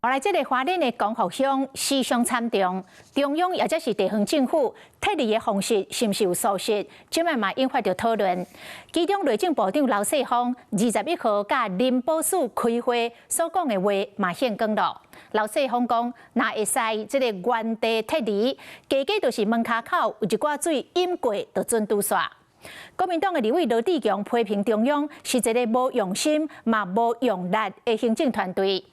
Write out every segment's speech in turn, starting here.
后来，这个花莲的光复乡死伤惨重，中央也就是地方政府撤离的方式是不是有疏失？今日嘛引发着讨论。其中内政部长刘世芳21号甲林保署开会所讲的话嘛显光了。刘世芳讲，若会使这个原地撤离，加加就是门骹口有一寡水淹过，就准堵煞。国民党的立委罗志强批评中央是一个无用心嘛无用力的行政团队。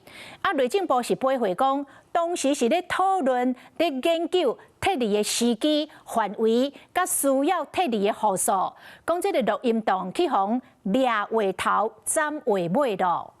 内政部是批回讲，当时是咧讨论、咧研究撤离的时机、范围，甲需要撤离的户数。讲这个录音档去互抓话头、斩话尾咯。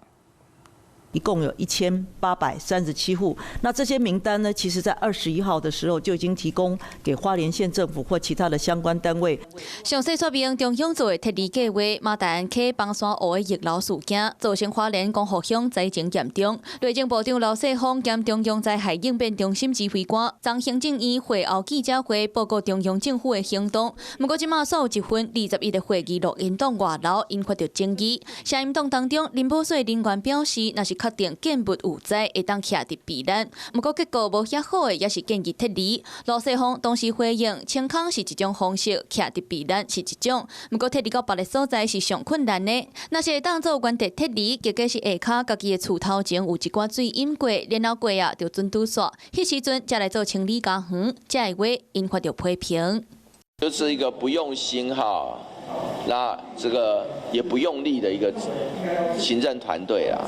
一共有1837户，那这些名单呢，其实在21号的时候就已经提供给花莲县政府或其他的相关单位。详细说明中央做的撤离计划，马大安溪崩山湖的溢流事件，造成花莲光复乡灾情严重。内政部长刘世芳兼中央灾害应变中心指挥官，昨行政院会后记者会报告中央政府的行动。不过，即马所有一份21的会议录音档外流，引发着争议。声音档当中，林保署人员表示，若是确定建物有灾，会当徛伫避难。不过结果无遐好的，也是建议撤离。罗世芳当时回应，清空是一种方式，徛伫避难是一种。不过撤离到别个所在是上困难的。若是会当做原地撤离，结果是下骹家己的厝头前有一寡水淹过，然后过啊就准堵煞。迄时阵才来做清理家园，这话引发着批评。就是一个不用心哈。那这个也不用力的一个行政团队啊。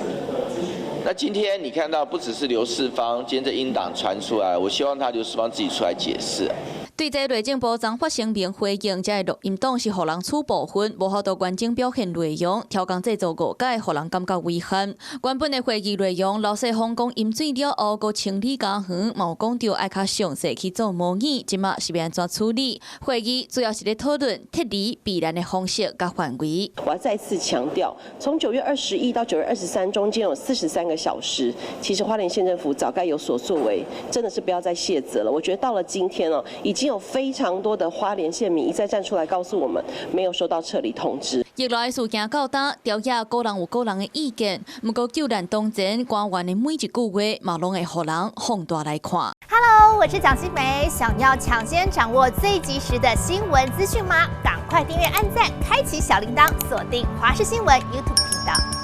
那今天你看到不只是刘世芳，今天这音档传出来，我希望刘世芳自己出来解释。对这内政部昨发声明回应，这录音档是互人取部分，无法度完整表现内容，调工制作误解，互人感觉危险。原本的会议内容，刘世芳讲淹水了后，搁清理家园，嘛有讲到爱较详细去做模拟，即马是要安怎处理？会议主要是咧讨论撤离避难的方式甲范围。我要再次强调，从9月21到9月23中间有43个小时，其实花莲县政府早该有所作为，真的是不要再卸责了。我觉得到了今天哦，已经有非常多的花莲县民一再站出来告诉我们，没有收到撤离通知。疫来事件较大，调查个人有个人的意见，不过救难当前，官员的每一句话嘛，拢会互人放大来看。Hello， 我是蒋欣梅，想要抢先掌握最及时的新闻资讯吗？赶快订阅、按赞、开启小铃铛，锁定华视新闻 YouTube 频道。